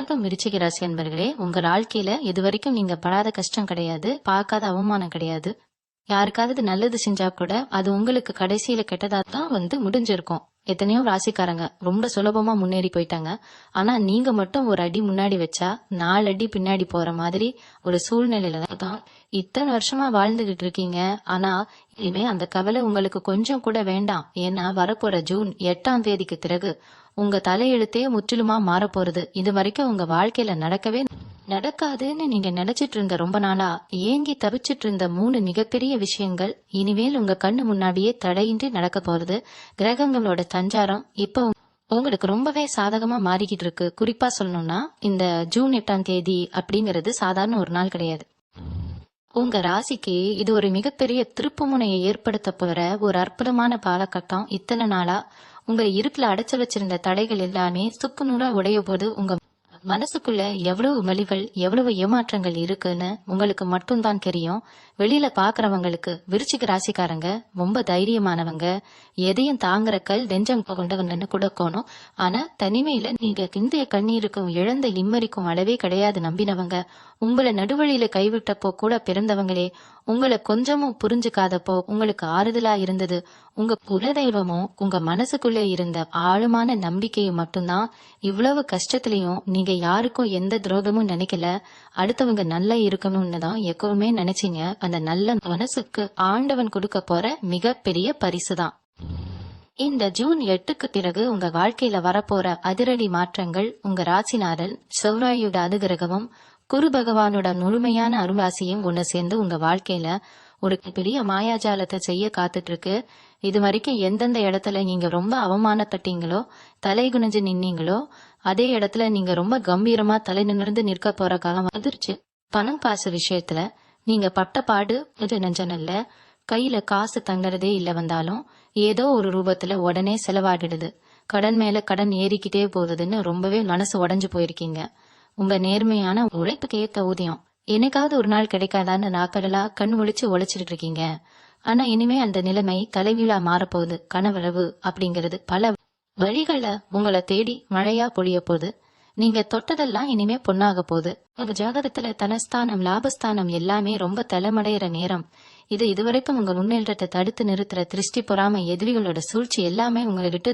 வணக்கம் விருச்சிக ராசி அன்பர்களே. உங்க வாழ்க்கையில இதுவரைக்கும் நீங்க படாத கஷ்டம் கிடையாது, பார்க்காத அவமானம் கிடையாது. யாருக்காவது நல்லது செஞ்சா கூட அது உங்களுக்கு கடைசியில கெட்டதா தான் முடிஞ்சிருக்கும். எத்தனையோ ராசிக்காரங்க ரொம்ப சுலபமா முன்னேறி போயிட்டாங்க. ஆனா நீங்க மட்டும் ஒரு அடி முன்னாடி வச்சா 4 அடி பின்னாடி போற மாதிரி ஒரு சூழ்நிலையில தான் இத்தனை வருஷமா வாழ்ந்துகிட்டு இருக்கீங்க. ஆனா இனிமே அந்த கவலை உங்களுக்கு கொஞ்சம் கூட வேண்டாம். ஏன்னா வரப்போற ஜூன் 8ஆம் தேதிக்கு பிறகு உங்க தலையெழுத்தே முற்றிலுமா மாற போறது. இது வரைக்கும் உங்க வாழ்க்கையில நடக்கவே நடக்காதுன்னு நீங்க நினைச்சிட்டு இருந்த, ரொம்ப நாளா ஏங்கி தவிச்சிட்டு இருந்த 3 மிகப்பெரிய விஷயங்கள் இனிமேல் உங்க கண்ணு முன்னாடியே தடையின்றி நடக்க போறது. கிரகங்களோட சஞ்சாரம் இப்போ உங்களுக்கு ரொம்பவே சாதகமா மாறிக்கிட்டு இருக்கு. குறிப்பா சொல்லணும்னா இந்த ஜூன் 8ஆம் தேதி அப்படிங்கிறது சாதாரண ஒரு நாள் கிடையாது. உங்க ராசிக்கு இது ஒரு மிகப்பெரிய திருப்பு முனையை ஏற்படுத்த போற ஒரு அற்புதமான காலகட்டம். இத்தனை நாளா உங்க இருட்டுல அடைச்சு வச்சிருந்த தடைகள் எல்லாமே சுக்கு நூறா உடைய போது உங்க மனசுக்குள்ள எவ்வளவு வலிகள் எவ்வளவு ஏமாற்றங்கள் இருக்குன்னு உங்களுக்கு மட்டும்தான் தெரியும். வெளியில பாக்குறவங்களுக்கு விருச்சிக ராசிக்காரங்க ரொம்ப தைரியமானவங்க, எதையும் தாங்குற கல் நெஞ்சம் கொண்டவங்கன்னு கொடுக்கணும். ஆனா தனிமையில நீங்க கிந்திய கண்ணீருக்கும் இழந்த இம்மரிக்கும் அளவே கிடையாது நம்பினவங்க. உங்களை நடுவழியில கைவிட்டப்போ கூட பிறந்தவங்களே உங்களை கொஞ்சமும் புரிஞ்சுக்காதப்போ உங்களுக்கு ஆறுதலா இருந்தது உங்க குலதெய்வமும் உங்க மனசுக்குள்ளே இருந்த ஆழமான நம்பிக்கையும் மட்டும்தான். இவ்வளவு கஷ்டத்திலையும் நீங்க யாருக்கும் எந்த துரோகமும் நினைக்கல. அடுத்தவங்க நல்லா இருக்கணும்னு தான் எப்பவுமே நினைச்சீங்க. அந்த நல்ல மனசுக்கு ஆண்டவன் கொடுக்க போற மிகப்பெரிய பரிசுதான். இந்த ஜூன் 8க்கு பிறகு உங்க வாழ்க்கையில வரப்போற அதிரடி மாற்றங்கள் உங்க ராசிநாதன் செவ்வாயோட அனுகிரகமும் குரு பகவானோட முழுமையான அருளாசியும் ஒண்ணு சேர்ந்து உங்க வாழ்க்கையில ஒரு பெரிய மாயாஜாலத்தை செய்ய காத்துட்டு இருக்கு. இது வரைக்கும் எந்தெந்த இடத்துல நீங்க ரொம்ப அவமானப்பட்டீங்களோ, தலை குனிஞ்சு நின்னீங்களோ, அதே இடத்துல நீங்க ரொம்ப கம்பீரமா தலை நிமிர்ந்து நிற்க போற காலம் வந்துருச்சு. பணம் காசு விஷயத்துல நீங்க பட்ட பாடு இது நெஞ்சனல்ல. கையில காசு தங்கறதே இல்ல, வந்தாலும் ஏதோ ஒரு ரூபத்துல உடனே செலவாடிடுது. கடன் மேல கடன் ஏறிக்கிட்டே போகுதுன்னு ரொம்பவே மனசு உடைஞ்சு போயிருக்கீங்க. உங்க நேர்மையான உழைப்புக்கு ஏத்த ஊதியம் என்னைக்காவது ஒரு நாள் கிடைக்காதான்னு நாக்கடலா கண் ஒழிச்சு உழைச்சிட்டு இருக்கீங்க. ஆனா இனிமே அந்த நிலைமை தலைவீழா மாறப்போகுது. கனவளவு அப்படிங்கிறது பல வழிகளை உங்களை தேடி மழையா பொழிய போகுது. நீங்க தொட்டதெல்லாம் இனிமே பொண்ணாக போகுது. உங்க ஜாதகத்துல தனஸ்தானம் லாபஸ்தானம் எல்லாமே ரொம்ப தலைமடைகிற நேரம் இது. இதுவரைக்கும் உங்க முன்னேற்றத்தை தடுத்து நிறுத்துற திருஷ்டி பொறாம எதிரிகளோட சூழ்ச்சி எல்லாமே உங்களை விட்டு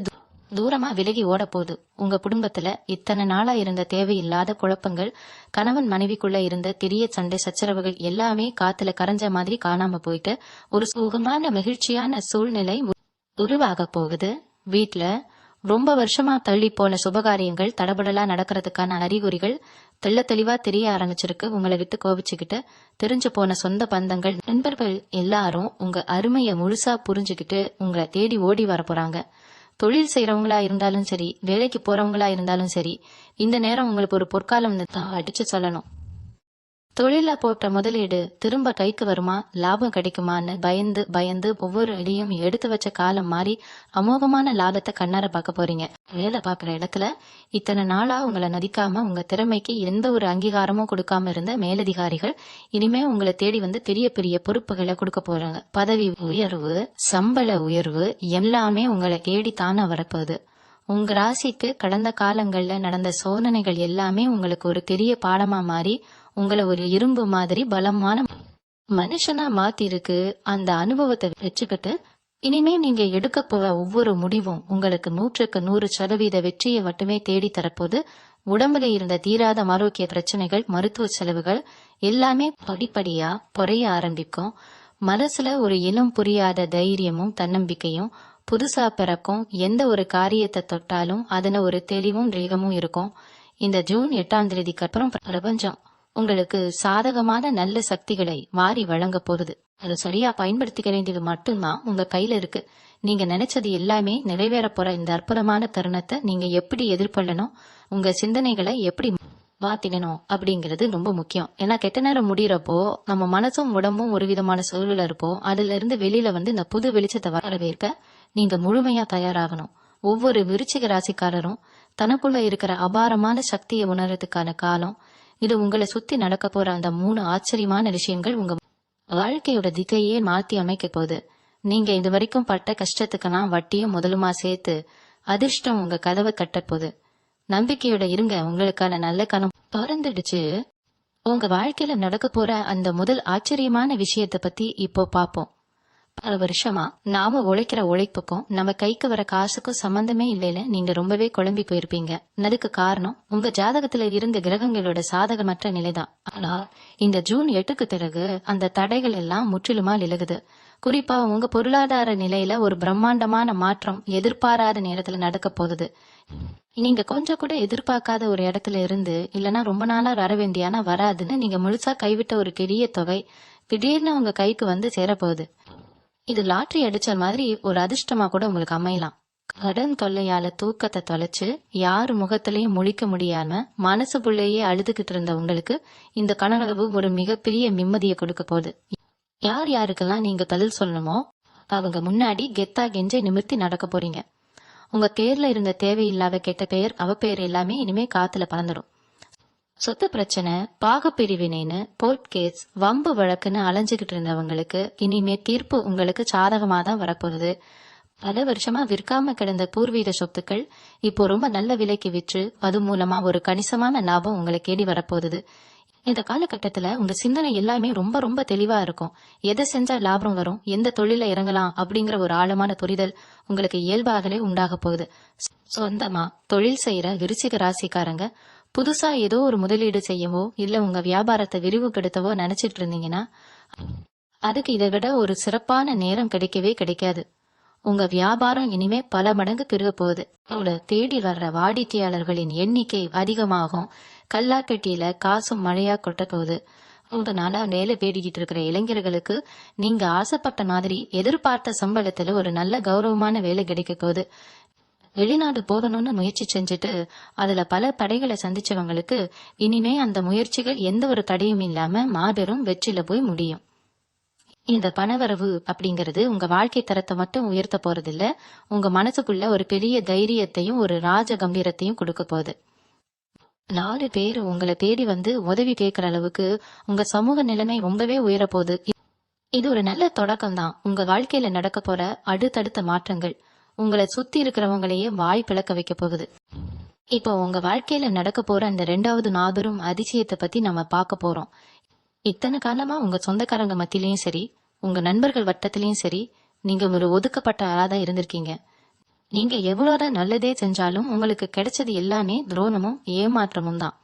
தூரமா விலகி ஓட போகுது. உங்க குடும்பத்துல இத்தனை நாளா இருந்த தேவையில்லாத குழப்பங்கள், கணவன் மனைவிக்குள்ள இருந்த பெரிய சண்டை சச்சரவுகள் எல்லாமே காத்துல கரைஞ்ச மாதிரி காணாம போயிட்டு ஒரு சுகமான மகிழ்ச்சியான சூழ்நிலை உருவாக போகுது. வீட்டுல ரொம்ப வருஷமா தள்ளி போன சுபகாரியங்கள் தடபடலா நடக்கிறதுக்கான அறிகுறிகள் தெள்ள தெளிவா தெரிய ஆரம்பிச்சிருக்கு. உங்களை விட்டு கோபிச்சுக்கிட்டு தெரிஞ்சு போன சொந்த பந்தங்கள் நண்பர்கள் எல்லாரும் உங்க அருமையை முழுசா புரிஞ்சுக்கிட்டு உங்களை தேடி ஓடி வர போறாங்க. தொழில் செய்யறவங்களா இருந்தாலும் சரி, வேலைக்கு போறவங்களா இருந்தாலும் சரி, இந்த நேரம் உங்களுக்கு ஒரு பொற்காலம் தான் அடிச்சு சொல்லணும். தொழில போட்ட முதலீடு திரும்ப கைக்கு வருமா, லாபம் கிடைக்குமான்னு பயந்து பயந்து ஒவ்வொரு அடியும் எடுத்து வச்ச காலம் மாறி அமோகமான லாபத்தை கண்ணார பார்க்க போறீங்க. வேலை பார்க்குற இடத்துல இத்தனை நாளா உங்களை நதிக்காம உங்க திறமைக்கு எந்த ஒரு அங்கீகாரமும் கொடுக்காம இருந்த மேலதிகாரிகள் இனிமே உங்களை தேடி வந்து பெரிய பெரிய பொறுப்புகளை கொடுக்க போறாங்க. பதவி உயர்வு, சம்பள உயர்வு எல்லாமே உங்களை தேடி தானே வரப்போகுது. உங்க ராசிக்கு கடந்த காலங்கள்ல நடந்த சோதனைகள் எல்லாமே உங்களுக்கு ஒரு பெரிய பாடமா மாறி உங்களை ஒரு இரும்பு மாதிரி பலமான மனுஷனா மாத்தி இருக்கு. அந்த அனுபவத்தை வச்சுக்கிட்டு இனிமே நீங்க எடுக்க போற ஒவ்வொரு முடிவும் உங்களுக்கு 100% வெற்றியை மட்டுமே தேடி தரப்போது. உடம்புல இருந்த தீராத ஆரோக்கிய பிரச்சனைகள், மருத்துவ செலவுகள் எல்லாமே படிப்படியா குறைய ஆரம்பிக்கும். மனசுல ஒரு இனம் புரியாத தைரியமும் தன்னம்பிக்கையும் புதுசா பிறக்கும். எந்த ஒரு காரியத்தை தொட்டாலும் அதுல ஒரு தெளிவும் வேகமும் இருக்கும். இந்த ஜூன் 8ஆம் தேதிக்கு அப்புறம் பிரபஞ்சம் உங்களுக்கு சாதகமான நல்ல சக்திகளை வாரி வழங்க போகுது. அதை சரியா பயன்படுத்திக்க வேண்டியது மட்டும்தான் உங்க கையில இருக்கு. நீங்க நினைச்சது எல்லாமே நிறைவேற போற இந்த அற்புதமான தருணத்தை நீங்க எப்படி எதிர்கொள்ளணும், உங்க சிந்தனைகளை எப்படி மாத்திடணும் அப்படிங்கிறது ரொம்ப முக்கியம். ஏன்னா கெட்ட நேரம் முடியறப்போ நம்ம மனசும் உடம்பும் ஒரு விதமான சூழல இருப்போம். அதுல இருந்து வெளியில இந்த புது வெளிச்சத்தை வரவேற்க நீங்க முழுமையா தயாராகணும். ஒவ்வொரு விருச்சிக ராசிக்காரரும் தனக்குள்ள இருக்கிற அபாரமான சக்தியை உணர்றதுக்கான காலம் இது. உங்களை சுத்தி நடக்க போற அந்த 3 ஆச்சரியமான விஷயங்கள் உங்க வாழ்க்கையோட திசையே மாத்தி அமைக்க போகுது. நீங்க இது வரைக்கும் பட்ட கஷ்டத்துக்கெல்லாம் வட்டியும் முதலுமா சேர்த்து அதிர்ஷ்டம் உங்க கதவை கட்ட போகுது. நம்பிக்கையோட இருங்க, உங்களுக்கான நல்ல காலம் பிறந்துடுச்சு. உங்க வாழ்க்கையில நடக்க போற அந்த முதல் ஆச்சரியமான விஷயத்த பத்தி இப்போ பாப்போம். பல வருஷமா நாம உழைக்கிற உழைப்புக்கும் நம்ம கைக்கு வர காசுக்கும் சம்பந்தமே இல்லைன்னு நீங்க ரொம்பவே குழம்பி போயிருப்பீங்க. அதுக்கு காரணம் உங்க ஜாதகத்துல இருந்த கிரகங்களோட சாதகமற்ற நிலைதான். ஆனா இந்த ஜூன் 8க்கு பிறகு அந்த தடைகள் எல்லாம் முற்றிலுமா விலகுது. குறிப்பா உங்க பொருளாதார நிலையில ஒரு பிரம்மாண்டமான மாற்றம் எதிர்பாராத நேரத்துல நடக்க போகுது. நீங்க கொஞ்சம் கூட எதிர்பார்க்காத ஒரு இடத்துல இருந்து, இல்லனா ரொம்ப நாளா வர வேண்டிய ஆனா வராதுன்னு நீங்க முழுசா கைவிட்ட ஒரு பெரிய தொகை திடீர்னு உங்க கைக்கு வந்து சேரப்போகுது. இது லாட்டரி அடிச்ச மாதிரி ஒரு அதிர்ஷ்டமா கூட உங்களுக்கு அமையலாம். கடன் தொல்லையால தூக்கத்தை தொலைச்சு யாரு முகத்திலையும் முழிக்க முடியாம மனசுக்குள்ளேயே அழுதுகிட்டு இருந்த உங்களுக்கு இந்த கனவு ஒரு மிகப்பெரிய நிம்மதியை கொடுக்க போகுது. யார் யாருக்கெல்லாம் நீங்க பதில் சொல்லணுமோ அவங்க முன்னாடி கெத்தா கெஞ்ச நிமிர்த்தி நடக்க போறீங்க. உங்க பேர்ல இருந்த தேவையில்லாத கெட்ட பெயர் அவப்பெயர் எல்லாமே இனிமே காத்துல பறந்துடும். சொத்து பிரச்சனை, பாகப்பிரிவினைன்னு கோர்ட் கேஸ், வம்பு வழக்குன்னு அலைஞ்சுகிட்டு இருந்தவங்களுக்கு இனிமே தீர்ப்பு உங்களுக்கு சாதகமா தான் வரப்போகுது. பல வருஷமா விற்காம கிடந்த பூர்வீக சொத்துக்கள் இப்போ ரொம்ப நல்ல விலைக்கு விற்று அது மூலமா ஒரு கணிசமான லாபம் உங்களை தேடி வரப்போகுது. இந்த காலகட்டத்துல உங்க சிந்தனை எல்லாமே ரொம்ப ரொம்ப தெளிவா இருக்கும். எதை செஞ்சா லாபம் வரும், எந்த தொழில இறங்கலாம் அப்படிங்கிற ஒரு ஆழமான புரிதல் உங்களுக்கு இயல்பாகவே உண்டாக போகுது. சொந்தமா தொழில் செய்யற விருச்சிக ராசிக்காரங்க புதுசா ஏதோ ஒரு முதலீடு செய்யவோ இல்ல உங்க வியாபாரத்தை விரிவுபடுத்தவோ நினைச்சிட்டு இருந்தீங்கன்னா அதுக்கு இதை விட ஒரு சிறப்பான நேரம் கிடைக்கவே கிடைக்காது. உங்க வியாபாரம் இனிமே பல மடங்கு பெருக போகுது. உங்களை தேடி வர்ற வாடிக்கையாளர்களின் எண்ணிக்கை அதிகமாகும். கல்லாக்கட்டியில காசும் மழையா கொட்ட போகுது. உங்க நாளா வேலை தேடிக்கிட்டு இருக்கிற இளைஞர்களுக்கு நீங்க ஆசைப்பட்ட மாதிரி எதிர்பார்த்த சம்பளத்துல ஒரு நல்ல கௌரவமான வேலை கிடைக்க போகுது. வெளிநாடு போகணும்னு முயற்சி செஞ்சுட்டு அதுல பல தடைகளை சந்திச்சவங்களுக்கு இனிமே அந்த முயற்சிகள் எந்த ஒரு தடையும் இல்லாம மாபெரும் வெற்றில போய் முடியும். இந்த பணவரவு அப்படிங்கறது உங்க வாழ்க்கை தரத்தை மட்டும் உயர்த்த போறதில்ல, உங்க மனசுக்குள்ள ஒரு பெரிய தைரியத்தையும் ஒரு ராஜ கம்பீரத்தையும் கொடுக்க போகுது. 4 பேர் உங்களை தேடி வந்து உதவி கேட்கிற அளவுக்கு உங்க சமூக நிலைமை ரொம்பவே உயரப்போகுது. இது ஒரு நல்ல தொடக்கம் தான். உங்க வாழ்க்கையில நடக்க போற அடுத்தடுத்த மாற்றங்கள் உங்களை சுத்தி இருக்கிறவங்களையே வாய் பிளக்க வைக்க போகுது. இப்போ உங்க வாழ்க்கையில நடக்க போற அந்த 2வது மாபெரும் அதிசயத்தை பத்தி நம்ம பார்க்க போறோம். இத்தனை காலமா உங்க சொந்தக்காரங்க மத்தியிலயும் சரி, உங்க நண்பர்கள் வட்டத்திலயும் சரி, நீங்க ஒரு ஒதுக்கப்பட்ட ஆளாதான் இருந்திருக்கீங்க. நீங்க எவ்வளவுதான் நல்லதே செஞ்சாலும் உங்களுக்கு கிடைச்சது எல்லாமே துரோணமும் ஏமாற்றமும் தான்.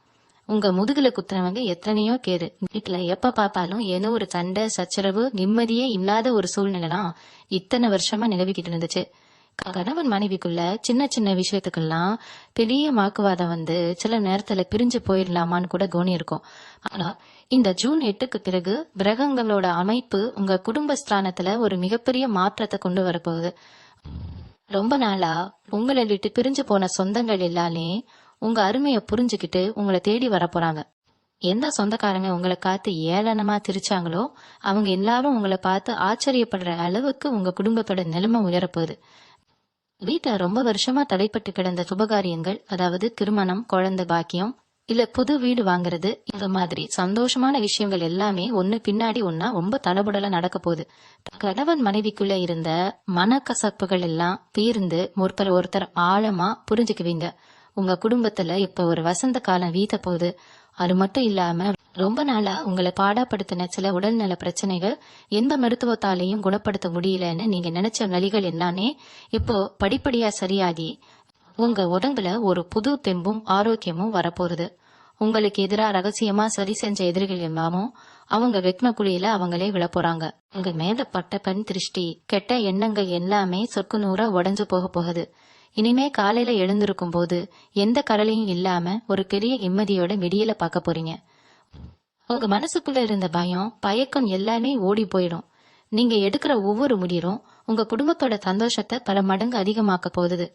உங்க முதுகுல குத்துறவங்க எத்தனையோ கேடு. வீட்டுல எப்ப பார்த்தாலும் ஏதோ ஒரு சண்டை சச்சரவு, நிம்மதியே இல்லாத ஒரு சூழ்நிலைதான் இத்தனை வருஷமா நிலவிக்கிட்டு இருந்துச்சு. கணவன் மனைவிக்குள்ள சின்ன சின்ன விஷயத்துக்கெல்லாம் பெரிய வாக்குவாதம் வந்து சில நேரத்துல பிரிஞ்சு போயிடலாமான்னு கூட கோணி இருக்கும். ஆனா இந்த ஜூன் 8க்கு பிறகு கிரகங்களோட அமைப்பு உங்க குடும்பஸ்தானத்துல ஒரு மிகப்பெரிய மாற்றத்தை கொண்டு வரப்போகுது. ரொம்ப நாளா உங்களை விட்டு பிரிஞ்சு போன சொந்தங்கள் எல்லாமே உங்க அருமையை புரிஞ்சுக்கிட்டு உங்களை தேடி வர போறாங்க. எந்த சொந்தக்காரங்க உங்களை காத்து ஏளனமா திரிச்சாங்களோ அவங்க எல்லாரும் உங்களை பார்த்து ஆச்சரியப்படுற அளவுக்கு உங்க குடும்பத்தோட நிலைமை உயரப்போகுது. வீட்டை ரொம்ப வருஷமா தடைப்பட்டு கிடந்த சுபகாரியங்கள், அதாவது திருமணம், குழந்தை பாக்கியம், இல்ல புது வீடு வாங்குறது, இந்த மாதிரி சந்தோஷமான விஷயங்கள் எல்லாமே ஒண்ணு பின்னாடி ஒன்னா ரொம்ப தடபுடல நடக்க போகுது. கணவன் மனைவிக்குள்ள இருந்த மனக்கசப்புகள் எல்லாம் தீர்ந்து ஒருத்தர் ஆழமா புரிஞ்சுக்குவீங்க. உங்க குடும்பத்துல இப்ப ஒரு வசந்த காலம் வீத்த போகுது. அது மட்டும் இல்லாம ரொம்ப நாளா உங்களை பாடாப்படுத்தின சில உடல்நல பிரச்சனைகள் எந்த மருத்துவத்தாலையும் குணப்படுத்த முடியலன்னு நீங்க நினைச்ச வழிகள் எல்லாமே இப்போ படிப்படியா சரியாகி உங்க உடம்புல ஒரு புது தெம்பும் ஆரோக்கியமும் வரப்போகுது. உங்களுக்கு எதிராக ரகசியமா சரி செஞ்ச எதிரிகள் எல்லாமும் அவங்க வெக்ம குழியில அவங்களே விழப்போறாங்க. உங்க மேல பட்ட கண் திருஷ்டி, கெட்ட எண்ணங்கள் எல்லாமே சொற்கு நூறா உடஞ்சு போக போகுது. இனிமே காலையில எழுந்திருக்கும் போது எந்த கடலையும் இல்லாம ஒரு பெரிய நிம்மதியோட விடியல பார்க்க போறீங்க. உங்க மனசுக்குள்ள இருந்த பயம், பயக்கம் எல்லாமே ஓடி போயிடும். நீங்க எடுக்கிற ஒவ்வொரு முடிவும் உங்க குடும்பத்தோட சந்தோஷத்தை பல மடங்கு அதிகமாக்க போகுது.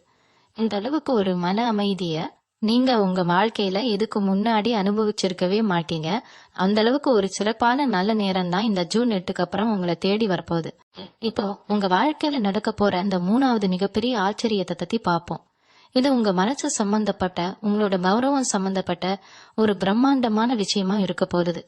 இந்த அளவுக்கு ஒரு மன அமைதிய நீங்க உங்க வாழ்க்கையில இதுக்கு முன்னாடி அனுபவிச்சிருக்கவே மாட்டீங்க. அந்த அளவுக்கு ஒரு சிறப்பான நல்ல நேரம் தான் இந்த ஜூன் 8க்கு அப்புறம் உங்களை தேடி வரப்போகுது. இப்போ உங்க வாழ்க்கையில நடக்க போற அந்த 3வது மிகப்பெரிய ஆச்சரியத்தை பத்தி பார்ப்போம். இது உங்க மனசு சம்பந்தப்பட்ட, உங்களோட கௌரவம் சம்பந்தப்பட்ட ஒரு பிரம்மாண்டமான விஷயமா இருக்க போகுது.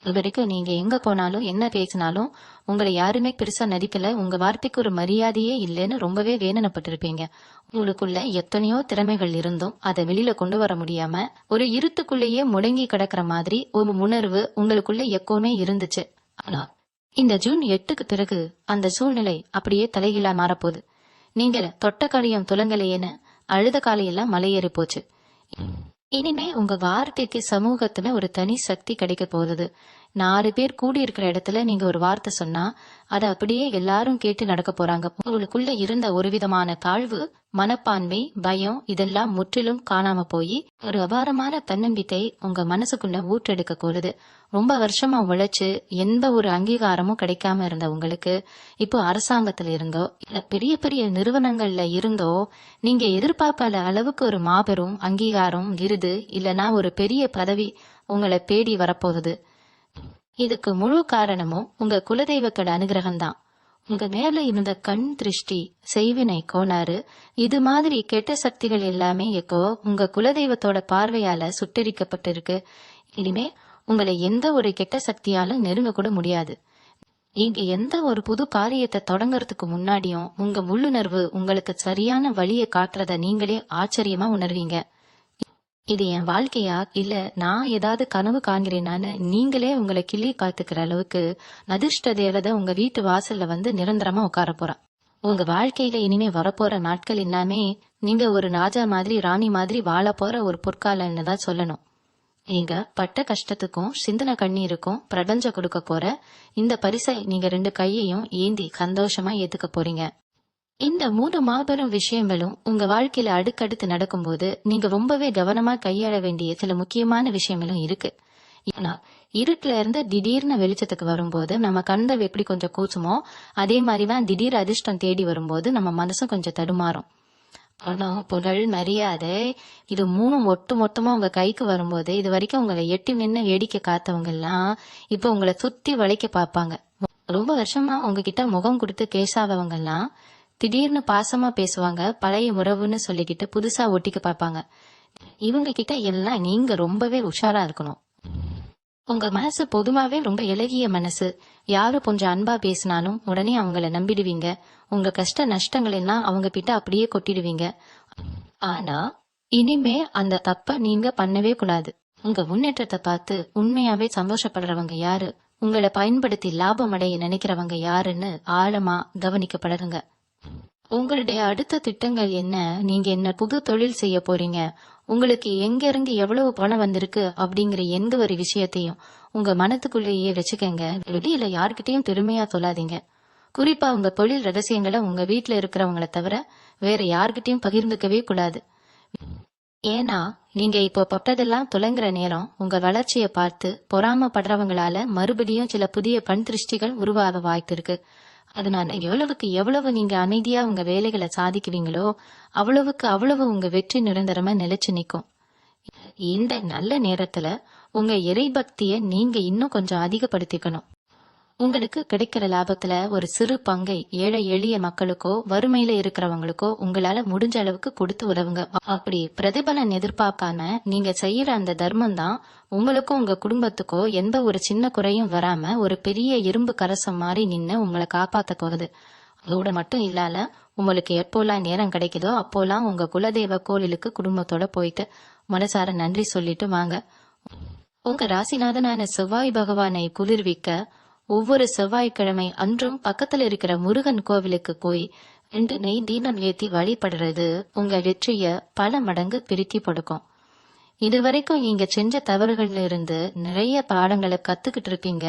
இது வரைக்கும் நீங்க எங்க போனாலும் என்ன பேசினாலும் உங்களை யாருமே பெருசா நடிக்கல, உங்க வார்த்தைக்கு ஒரு மரியாதையே இல்லைன்னு ரொம்பவே வேதனைப்பட்டிருப்பீங்க. உங்களுக்குள்ள எத்தனையோ திறமைகள் இருந்தும் அதை வெளியில கொண்டு வர முடியாம ஒரு இருட்டுக்குள்ளேயே முடங்கி கிடக்குற மாதிரி ஒரு உணர்வு உங்களுக்குள்ள எப்பவுமே இருந்துச்சு. ஆனா இந்த ஜூன் 8க்கு பிறகு அந்த சூழ்நிலை அப்படியே தலைகீழா மாறப்போகுது. நீங்க தொட்ட காரியம் துலங்கலையேன்னு அழுத காலையெல்லாம் மலையேறி போச்சு. இனிமே உங்க வார்த்தைக்கு சமூகத்துல ஒரு தனி சக்தி கிடைக்க போகுது. 4 பேர் கூடி இருக்கிற இடத்துல நீங்க ஒரு வார்த்தை சொன்னா அதை அப்படியே எல்லாரும் கேட்டு நடக்க போறாங்க. உங்களுக்குள்ள இருந்த ஒரு விதமான தாழ்வு, மனப்பான்மை, பயம் இதெல்லாம் முற்றிலும் காணாம போய் ஒரு அபாரமான தன்னம்பிக்கை உங்க மனசுக்குள்ள ஊற்றெடுக்க கூடுது. ரொம்ப வருஷமா உழைச்சு எந்த ஒரு அங்கீகாரமும் கிடைக்காம இருந்த உங்களுக்கு இப்போ அரசாங்கத்துல இருந்தோ இல்ல பெரிய பெரிய நிறுவனங்கள்ல இருந்தோ நீங்க எதிர்பார்க்காத அளவுக்கு ஒரு மாபெரும் அங்கீகாரம், விருது இல்லனா ஒரு பெரிய பதவி உங்களை தேடி வரப்போகுது. இதுக்கு முழு காரணமும் உங்க குலதெய்வத்தோட அனுகிரகம் தான். உங்க மேல இருந்த கண் திருஷ்டி, செய்வினை கோளாறு, இது மாதிரி கெட்ட சக்திகள் எல்லாமே இப்போ உங்க குலதெய்வத்தோட பார்வையால சுட்டரிக்கப்பட்டிருக்கு. இனிமே உங்களை எந்த ஒரு கெட்ட சக்தியாலும் நெருங்க கூட முடியாது. நீங்க எந்த ஒரு புது காரியத்தை தொடங்கறதுக்கு முன்னாடியும் உங்க உள்ளுணர்வு உங்களுக்கு சரியான வழியை காட்டுறத நீங்களே ஆச்சரியமா உணர்வீங்க. இது என் வாழ்க்கையா இல்ல நான் ஏதாவது கனவு காண்கிறேனான்னு நீங்களே உங்களை கிள்ளி காத்துக்கிற அளவுக்கு அதிர்ஷ்ட தேவதை உங்க வீட்டு வாசல்ல வந்து நிரந்தரமா உட்கார போறா. உங்க வாழ்க்கையில இனிமே வரப்போற நாட்கள் எல்லாமே நீங்க ஒரு ராஜா மாதிரி ராணி மாதிரி வாழ போற ஒரு பொற்காலன்னு தான் சொல்லணும். நீங்க பட்ட கஷ்டத்துக்கும் சிந்தனை கண்ணீருக்கும் பிரபஞ்சம் கொடுக்க போற இந்த பரிசை நீங்க 2 கையையும் ஏந்தி சந்தோஷமா ஏத்துக்க போறீங்க. இந்த 3 மாபெரும் விஷயங்களும் உங்க வாழ்க்கையில அடுக்கடுத்து நடக்கும்போது நீங்க ரொம்பவே கவனமா கையாள வேண்டிய சில முக்கியமான விஷயங்களும் இருக்கு. ஏன்னா இருட்டுல இருந்து திடீர்னு வெளிச்சத்துக்கு வரும்போது நம்ம கண்கள் எப்படி கொஞ்சம் கூச்சுமோ அதே மாதிரிதான் திடீர் அதிர்ஷ்டம் தேடி வரும்போது நம்ம மனசும் கொஞ்சம் தடுமாறும். பணம், புகழ், மரியாதை இது 3 ஒட்டு மொத்தமா உங்க கைக்கு வரும்போது இது வரைக்கும் உங்களை எட்டி நின்று வேடிக்கை காத்தவங்க எல்லாம் இப்ப உங்களை சுத்தி வளைக்க பார்ப்பாங்க. ரொம்ப வருஷமா உங்ககிட்ட முகம் கொடுத்து பேசாதவங்க எல்லாம் திடீர்னு பாசமா பேசுவாங்க. பழைய உறவுன்னு சொல்லிக்கிட்டு புதுசா ஒட்டிக்க பார்ப்பாங்க. இவங்க கிட்ட எல்லாம் நீங்க ரொம்பவே உஷாரா இருக்கணும். உங்க மனசு பொதுவாவே ரொம்ப இலகிய மனசு. யாரு கொஞ்சம் அன்பா பேசினாலும் உடனே அவங்கள நம்பிடுவீங்க. உங்க கஷ்ட நஷ்டங்கள் எல்லாம் அவங்க கிட்ட அப்படியே கொட்டிடுவீங்க. ஆனா இனிமே அந்த தப்ப நீங்க பண்ணவே கூடாது. உங்க முன்னேற்றத்தை பார்த்து உண்மையாவே சந்தோஷப்படுறவங்க யாரு, உங்களை பயன்படுத்தி லாபம் அடைய நினைக்கிறவங்க யாருன்னு ஆழமா கவனிக்கப்படுறங்க. உங்களுடைய அடுத்த திட்டங்கள் என்ன, நீங்க என்ன புது தொழில் செய்ய போறீங்க, உங்களுக்கு எங்க இருந்து எவ்வளவு பணம் வந்திருக்கு அப்படிங்கிற எந்த ஒரு விஷயத்தையும் உங்க மனத்துக்குள்ளேயே வச்சுக்கங்க. வெளியில யாருக்கிட்டையும் பெருமையா சொல்லாதீங்க. குறிப்பா உங்க தொழில் ரகசியங்களை உங்க வீட்டுல இருக்கிறவங்களை தவிர வேற யாருக்கிட்டையும் பகிர்ந்துக்கவே கூடாது. ஏன்னா நீங்க இப்போ பட்டதெல்லாம் துலங்குற நேரம். உங்க வளர்ச்சியை பார்த்து பொறாமப்படுறவங்களால மறுபடியும் சில புதிய கண் திருஷ்டிகள் உருவாக வாய்ப்பு இருக்கு. அதனால எவ்வளவுக்கு எவ்வளவு நீங்க அமைதியா உங்க வேலைகளை சாதிக்குவீங்களோ அவ்வளவுக்கு அவ்வளவு உங்க வெற்றி நிரந்தரமா நிலைச்சு நிற்கும். இந்த நல்ல நேரத்துல உங்க இறை பக்திய நீங்க இன்னும் கொஞ்சம் அதிகப்படுத்திக்கணும். உங்களுக்கு கிடைக்கிற லாபத்துல ஒரு சிறு பங்கை ஏழை எளிய மக்களுக்கோ வறுமையில இருக்கிறவங்களுக்கோ உங்களால முடிஞ்ச அளவுக்கு கொடுத்து உதவுங்க. அப்படி பிரதிபலன் எதிர்பார்க்காம நீங்க செய்யற அந்த தர்மம் தான் உங்களுக்கும் உங்க குடும்பத்துக்கோ எந்த ஒரு சின்ன குறையும் வராம ஒரு பெரிய இரும்பு கரசம் மாதிரி நின்னு உங்களை காப்பாத்த போகுது. அதோட மட்டும் இல்லால உங்களுக்கு எப்போலாம் நேரம் கிடைக்குதோ அப்போலாம் உங்க குலதெய்வ கோயிலுக்கு குடும்பத்தோட போயிட்டு மனசார நன்றி சொல்லிட்டு வாங்க. உங்க ராசிநாதனான செவ்வாய் பகவானை குளிர்விக்க ஒவ்வொரு செவ்வாய்க்கிழமை அன்றும் பக்கத்துல இருக்கிற முருகன் கோவிலுக்கு போய் 2 நெய் தீபம் ஏத்தி வழிபடுறது உங்க வெற்றிய பல மடங்கு பிரித்தி கொடுக்கும். இதுவரைக்கும் நீங்க செஞ்ச தவறுகள்ல இருந்து நிறைய பாடங்களை கத்துக்கிட்டு இருக்கீங்க.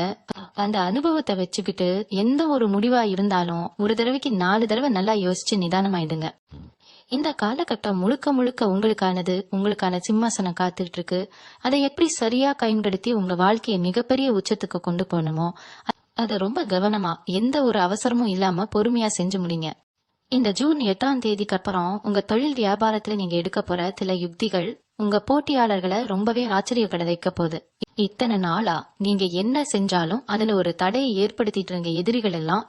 அந்த அனுபவத்தை வச்சுக்கிட்டு எந்த ஒரு முடிவா இருந்தாலும் ஒரு தடவைக்கு 4 தடவை நல்லா யோசிச்சு நிதானமாயிடுங்க. இந்த காலகட்டம் முழுக்க முழுக்க உங்களுக்கானது. உங்களுக்கான சிம்மாசனம் காத்துட்டு இருக்கு. அதை எப்படி சரியா பயன்படுத்தி உங்க வாழ்க்கையை மிகப்பெரிய உச்சத்துக்கு கொண்டு போகணுமோ அதை ரொம்ப கவனமா எந்த ஒரு அவசரமும் இல்லாம பொறுமையா செஞ்சு முடிங்க. இந்த ஜூன் 8ஆம் தேதிக்கு அப்புறம் உங்க தொழில் வியாபாரத்துல நீங்க எடுக்க போற சில யுக்திகள் உங்க போட்டியாளர்களை ரொம்பவே ஆச்சரியப்பட வைக்க போகுது. இத்தனை நாளா நீங்க என்ன செஞ்சாலும் அதுல ஒரு தடையை ஏற்படுத்திட்டு இருந்த எதிரிகள் எல்லாம்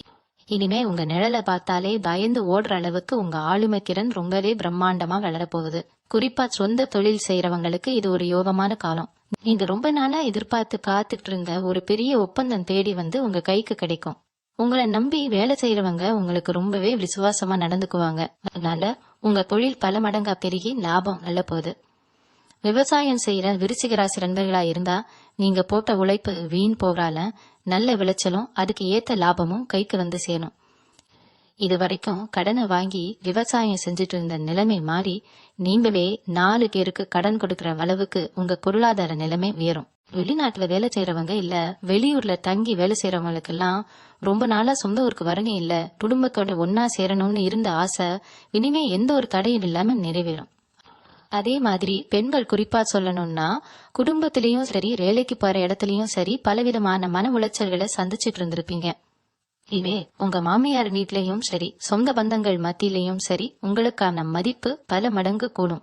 இனிமே உங்க நிழலை பார்த்தாலே பயந்து ஓடுற அளவுக்கு உங்க ஆளுமை திறன் ரொம்பவே பிரம்மாண்டமா வளர போகுது. குறிப்பா சொந்த தொழில் செய்யறவங்களுக்கு இது ஒரு யோகமான காலம். நீங்க ரொம்ப நாளா எதிர்பார்த்து காத்துட்டு இருந்த ஒரு பெரிய ஒப்பந்தம் தேடி வந்து உங்க கைக்கு கிடைக்கும். உங்களை நம்பி வேலை செய்யறவங்க உங்களுக்கு ரொம்பவே விசுவாசமா நடந்துக்குவாங்க. அதனால உங்க தொழில் பல மடங்கா பெருகி லாபம் நல்ல போகுது. விவசாயம் செய்யற விருச்சிக ராசி நண்பர்களா இருந்தா நீங்க போட்ட உழைப்பு வீண் போகால நல்ல விளைச்சலும் அதுக்கு ஏத்த லாபமும் கைக்கு வந்து சேரும். இது வரைக்கும் கடனை வாங்கி விவசாயம் செஞ்சுட்டு இருந்த நிலைமை மாறி நீங்களே 4 பேருக்கு கடன் கொடுக்கற அளவுக்கு உங்க பொருளாதார நிலைமை உயரும். வெளிநாட்டுல வேலை செய்யறவங்க இல்ல வெளியூர்ல தங்கி வேலை செய்யறவங்களுக்கு எல்லாம் ரொம்ப நாளா சொந்த ஊருக்கு வரனே இல்ல, குடும்பத்தோட ஒன்னா சேரணும்னு இருந்த ஆசை இனிமே எந்த ஒரு தடையும் இல்லாம நிறைவேறும். அதே மாதிரி பெண்கள் குறிப்பா சொல்லணும்னா குடும்பத்திலயும் சரி வேலைக்கு போற இடத்துலயும் சரி பலவிதமான மன உளைச்சல்களை சந்திச்சிட்டு இருந்திருப்பீங்க. இதுவே உங்க மாமியார் வீட்லயும் சரி சொந்த பந்தங்கள் மத்தியிலயும் சரி உங்களுக்கான மதிப்பு பல மடங்கு கூடும்.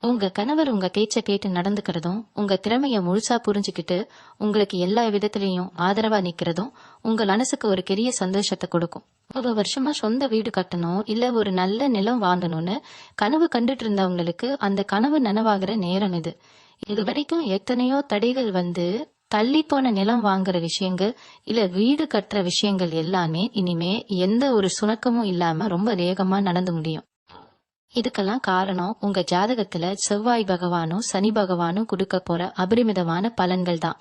உங்க கணவர் உங்க பேச்ச கேட்டு நடந்துக்கிறதும் உங்க திறமைய முழுசா புரிஞ்சுக்கிட்டு உங்களுக்கு எல்லா விதத்திலையும் ஆதரவா நிக்கிறதும் உங்க மனசுக்கு ஒரு பெரிய சந்தோஷத்தை கொடுக்கும். ஒரு வருஷமா சொந்த வீடு கட்டணும் இல்ல ஒரு நல்ல நிலம் வாங்கணும்னு கனவு கண்டுட்டு இருந்தவங்களுக்கு அந்த கனவு நனவாகிற நேரம் இது. இது வரைக்கும் எத்தனையோ தடைகள் வந்து தள்ளி போன நிலம் வாங்குற விஷயங்கள் இல்ல வீடு கட்டுற விஷயங்கள் எல்லாமே இனிமே எந்த ஒரு சுணக்கமும் இல்லாம ரொம்ப வேகமா நடந்து முடியும். இதுக்கெல்லாம் காரணம் உங்க ஜாதகத்துல செவ்வாய் பகவானும் சனி பகவானும் கொடுக்க போற அபரிமிதமான பலன்கள் தான்.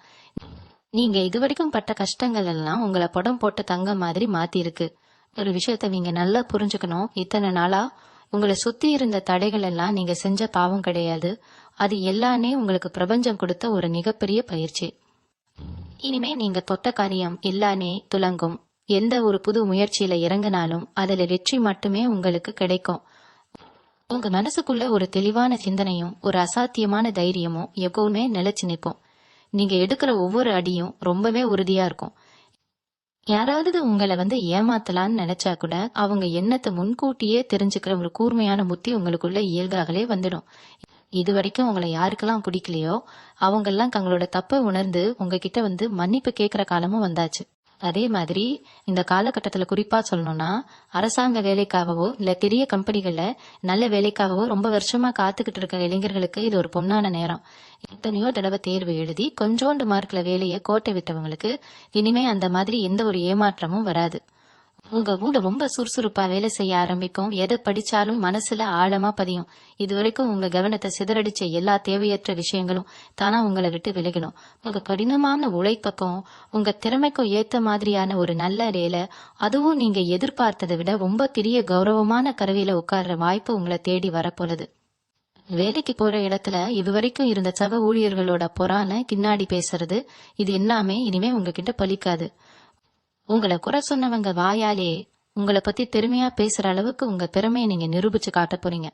நீங்க இதுவரைக்கும் பட்ட கஷ்டங்கள் எல்லாம் உங்களை படம் போட்ட தங்க மாதிரி மாத்தி இருக்கு. ஒரு விஷயத்த நீங்க நல்லா புரிஞ்சுக்கணும். இத்தனை நாளா உங்களை சுத்தி இருந்த தடைகள் எல்லாம் நீங்க செஞ்ச பாவம் கிடையாது. அது எல்லாமே உங்களுக்கு பிரபஞ்சம் கொடுத்த ஒரு மிகப்பெரிய பயிற்சி. இனிமே நீங்க தொட்ட காரியம் எல்லாமே துலங்கும். எந்த ஒரு புது முயற்சியில இறங்கினாலும் அதுல வெற்றி மட்டுமே உங்களுக்கு கிடைக்கும். உங்க மனசுக்குள்ள ஒரு தெளிவான சிந்தனையும் ஒரு அசாத்தியமான தைரியமும் எப்பவுமே நிலைச்சு நிற்கும். நீங்க எடுக்கிற ஒவ்வொரு அடியும் ரொம்பவே உறுதியா இருக்கும். யாராவது உங்களை வந்து ஏமாத்தலான்னு நினைச்சா கூட அவங்க எண்ணத்தை முன்கூட்டியே தெரிஞ்சுக்கிற ஒரு கூர்மையான புத்தி உங்களுக்குள்ள இயல்பாகவே வந்துடும். இது வரைக்கும் உங்களை யாருக்கெல்லாம் பிடிக்கலையோ அவங்கெல்லாம் தங்களோட தப்பை உணர்ந்து உங்ககிட்ட வந்து மன்னிப்பு கேட்கிற காலமும் வந்தாச்சு. அதே மாதிரி இந்த காலகட்டத்துல குறிப்பா சொல்லணும்னா அரசாங்க வேலைக்காகவோ இல்ல பெரிய கம்பெனிகள்ல நல்ல வேலைக்காகவோ ரொம்ப வருஷமா காத்துக்கிட்டு இருக்க இளைஞர்களுக்கு இது ஒரு பொன்னான நேரம். எத்தனையோ தடவை தேர்வு எழுதி கொஞ்சோண்டு மார்க்ல வேலையை கோட்டை விட்டவங்களுக்கு இனிமே அந்த மாதிரி எந்த ஒரு ஏமாற்றமும் வராது. உங்க மூளை ரொம்ப சுறுசுறுப்பா வேலை செய்ய ஆரம்பிக்கும். எதை படிச்சாலும் மனசுல ஆழமா பதியும். இது வரைக்கும் உங்க கவனத்தை சிதறடிச்ச எல்லா தேவையற்ற விஷயங்களும் தானா உங்களை விட்டு விலகிடும். உங்க கடினமான உழைப்புக்கும் உங்க திறமைக்கும் ஏத்த மாதிரியான ஒரு நல்ல வேலை, அதுவும் நீங்க எதிர்பார்த்ததை விட ரொம்ப பெரிய கௌரவமான கருவியில உட்கார்ற வாய்ப்பு உங்களை தேடி வரப்போகுது. வேலைக்கு போற இடத்துல இதுவரைக்கும் இருந்த சக ஊழியர்களோட பொறான கின்னாடி பேசுறது இது எல்லாமே இனிமே உங்ககிட்ட பலிக்காது. உங்களை குறை சொன்னவங்க வாயாலே உங்களை பத்தி பெருமையா பேசுற அளவுக்கு உங்க திறமையை நீங்க நிரூபிச்சு காட்ட போறீங்க.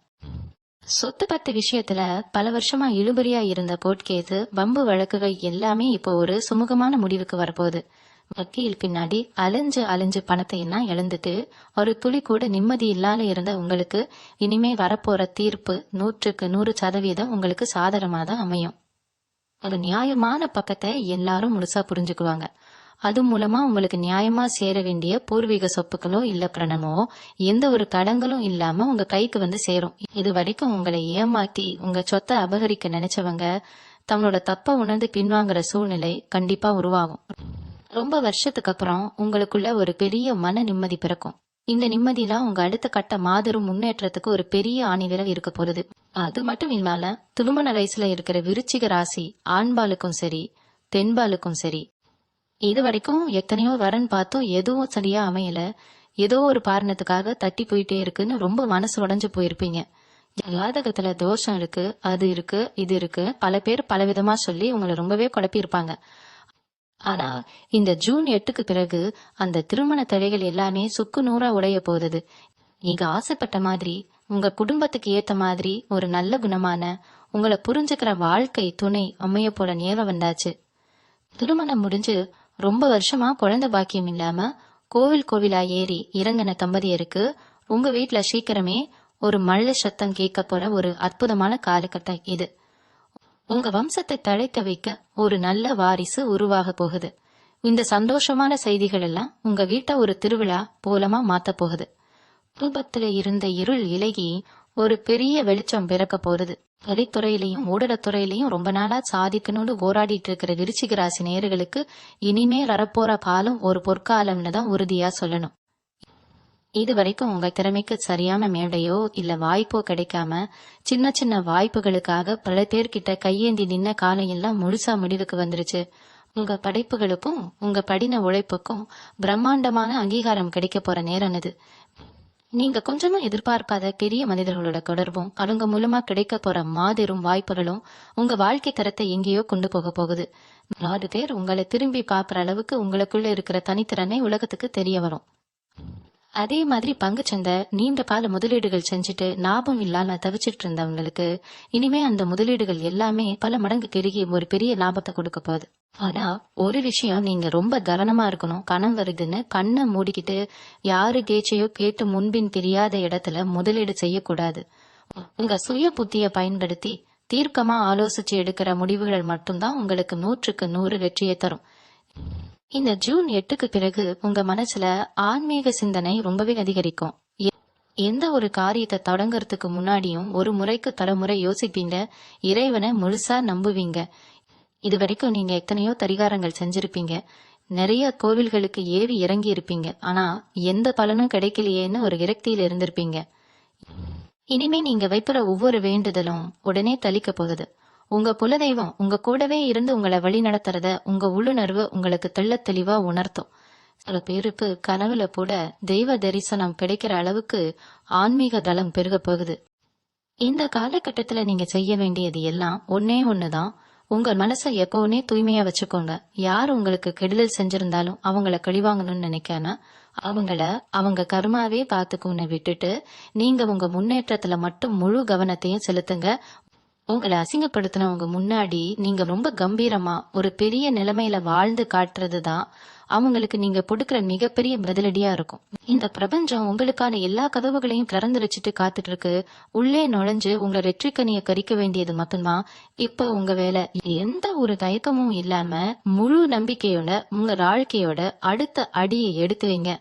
சொத்து பத்து விஷயத்துல பல வருஷமா இழுபறியா இருந்த கோர்ட் கேஸ் வம்பு வழக்குகள் எல்லாமே இப்போ ஒரு சுமூகமான முடிவுக்கு வரப்போகுது. வக்கீல் பின்னாடி அலைஞ்சு பணத்தை எல்லாம் இழந்துட்டு ஒரு துளி கூட நிம்மதி இல்லாத இருந்த உங்களுக்கு இனிமே வரப்போற தீர்ப்பு 100% உங்களுக்கு சாதகமா தான் அமையும். ஒரு நியாயமான பக்கத்தை எல்லாரும் முழுசா புரிஞ்சுக்குவாங்க. அது மூலமா உங்களுக்கு நியாயமா சேர வேண்டிய பூர்வீக சொப்புகளோ இல்ல பிரணமோ எந்த ஒரு தடங்களும் இல்லாம உங்க கைக்கு வந்து சேரும். இது வரைக்கும் உங்களை ஏமாத்தி உங்க சொத்தை அபகரிக்க நினைச்சவங்க தங்களோட தப்ப உணர்ந்து பின்வாங்குற சூழ்நிலை கண்டிப்பா உருவாகும். ரொம்ப வருஷத்துக்கு அப்புறம் உங்களுக்குள்ள ஒரு பெரிய மன நிம்மதி பிறக்கும். இந்த நிம்மதியெல்லாம் உங்க அடுத்த கட்ட மாதரும் முன்னேற்றத்துக்கு ஒரு பெரிய ஆணிவிரல் இருக்க போகுது. அது மட்டும் இல்லாம திருமண வயசுல இருக்கிற விருச்சிக ராசி ஆண்பாலுக்கும் சரி தென்பாலுக்கும் சரி இது வரைக்கும் எத்தனையோ வரன் பார்த்தோம், எதுவும் சரியா அமையல, ஏதோ ஒரு காரணத்துக்காக தட்டி போயிட்டே இருக்குன்னு ரொம்ப மனசு உடைஞ்சு போயிருப்பீங்க. ஜாதகத்துல தோஷம் இருக்கு, அது இருக்கு, இது இருக்கு, பல பேர் பலவிதமா சொல்லி உங்களை ரொம்பவே குழப்பியிருப்பாங்க. ஆனா இந்த ஜூன் 8க்கு பிறகு அந்த திருமண தடைகள் எல்லாமே சுக்கு நூறா உடைய போகுது. நீங்க ஆசைப்பட்ட மாதிரி உங்க குடும்பத்துக்கு ஏத்த மாதிரி ஒரு நல்ல குணமான உங்களை புரிஞ்சுக்கிற வாழ்க்கை துணை அமைய போல நேரம் வந்தாச்சு. திருமணம் முடிஞ்சு ரொம்ப வருஷமா குழந்தை பாக்கியம் இல்லாம கோவிலா ஏறி இறங்கின தம்பதியருக்கு உங்க வீட்டுல சீக்கிரமே ஒரு மழை சத்தம் கேட்க போற ஒரு அற்புதமான காலகட்டம் இது. உங்க வம்சத்தை தழைக்க வைக்க ஒரு நல்ல வாரிசு உருவாக போகுது. இந்த சந்தோஷமான செய்திகள் எல்லாம் உங்க வீட்டை ஒரு திருவிழா போலமா மாத்த போகுது. குடும்பத்துல இருந்த இருள் இலகி ஒரு பெரிய வெளிச்சம் பிறக்க போகுது. கலைத்துறையிலையும் ஊடகத்துறையிலையும் ரொம்ப நாளா சாதிக்கணும்னு போராடிட்டு இருக்கிற விருச்சிக ராசி நேயர்களுக்கு இனிமே வரப்போற காலம் ஒரு பொற்காலம்னு தான் உறுதியா சொல்லணும். இது வரைக்கும் உங்க திறமைக்கு சரியான மேடையோ இல்ல வாய்ப்போ கிடைக்காம சின்ன சின்ன வாய்ப்புகளுக்காக பல பேர்கிட்ட கையேந்தி நின்ன காலம் எல்லாம் முழுசா முடிவுக்கு வந்துருச்சு. உங்க படைப்புகளுக்கும் உங்க படின உழைப்புக்கும் பிரம்மாண்டமான அங்கீகாரம் கிடைக்க போற நேரம் இது. நீங்க கொஞ்சமும் எதிர்பார்க்காத பெரிய மனிதர்களோட தொடர்பும் அவங்க மூலமா கிடைக்க போற மாபெரும் வாய்ப்புகளும் உங்க வாழ்க்கை தரத்தை எங்கேயோ கொண்டு போக போகுது. 4 பேர் உங்களை திரும்பி பார்க்குற அளவுக்கு உங்களுக்குள்ள இருக்கிற தனித்திறனை உலகத்துக்கு தெரிய வரும். அதே மாதிரி பங்குச்சந்தை நீண்ட கால முதலீடுகள் செஞ்சுட்டு லாபம் இல்லாம தவிச்சிட்டு இருந்தவங்களுக்கு இனிமே அந்த முதலீடுகள் எல்லாமே பல மடங்கு பெருகி ஒரு பெரிய லாபத்தை கொடுக்க போகுது. ஆனா ஒரு விஷயம், நீங்க ரொம்ப கவனமா இருக்கணும். கணம் வருதுன்னு கண்ணை மூடிக்கிட்டு யாரு கேச்சையோ கேட்டு முன்பின் தெரியாத இடத்துல முதலீடு செய்யக்கூடாது. உங்க சுய புத்திய பயன்படுத்தி தீர்க்கமா ஆலோசிச்சு எடுக்கிற முடிவுகள் மட்டும்தான் உங்களுக்கு 100க்கு 100 வெற்றியை தரும். இந்த ஜூன் 8க்கு பிறகு உங்க மனசுல ஆன்மீக சிந்தனை ரொம்பவே அதிகரிக்கும். எந்த ஒரு காரியத்தை தொடங்கறதுக்கு முன்னாடியும் ஒரு முறைக்கு தலைமுறை யோசிப்பீங்க. இறைவனை முழுசா நம்புவீங்க. இது வரைக்கும் நீங்க எத்தனையோ பரிகாரங்கள் செஞ்சிருப்பீங்க. நிறைய கோவில்களுக்கு ஏறி இறங்கி இருப்பீங்க. ஆனா எந்த பலனும் கிடைக்கலையேன்னு ஒரு விரக்தியில இருந்திருப்பீங்க. இனிமே நீங்க வைக்கிற ஒவ்வொரு வேண்டுதலும் உடனே தளிக்க போகுது. உங்க குலதெய்வம் உங்க கூடவே இருந்து உங்களை வழி நடத்துறத உங்க உள்ளுணர்வு உங்களுக்கு தெள்ளத் தெளிவா உணர்த்தும். சில பேருக்கு கனவுல கூட தெய்வ தரிசனம் கிடைக்கிற அளவுக்கு ஆன்மீக தளம் பெருக போகுது. இந்த காலகட்டத்துல நீங்க செய்ய வேண்டியது எல்லாம் ஒன்னே ஒண்ணுதான். உங்க மனசை எப்பவுமே தூய்மையா வச்சுக்கோங்க. யார் உங்களுக்கு கெடுதல் செஞ்சிருந்தாலும் அவங்கள கழிவாங்கணும்னு நினைக்காம அவங்க கர்மாவே பாத்துக்குன்னு விட்டுட்டு நீங்க உங்க முன்னேற்றத்துல மட்டும் முழு கவனத்தையும் செலுத்துங்க. உங்களை அசிங்கப்படுத்தினவங்க முன்னாடி நீங்க ரொம்ப கம்பீரமா ஒரு பெரிய நிலைமையில வாழ்ந்து காட்டுறதுதான் அவங்களுக்கு நீங்க கொடுக்கிற மிகப்பெரிய பதிலடியா இருக்கும். இந்த பிரபஞ்சம் உங்களுக்கான எல்லா கதவுகளையும் திறந்து வச்சுட்டு காத்துட்டு இருக்கு. உள்ளே நுழைஞ்சு உங்க வெற்றிக்கனியை கறிக்க வேண்டியது மட்டும்தான் இப்ப உங்க வேலை. எந்த ஒரு தயக்கமும் இல்லாம முழு நம்பிக்கையோட உங்க வாழ்க்கையோட அடுத்த அடியை எடுத்து வைங்க.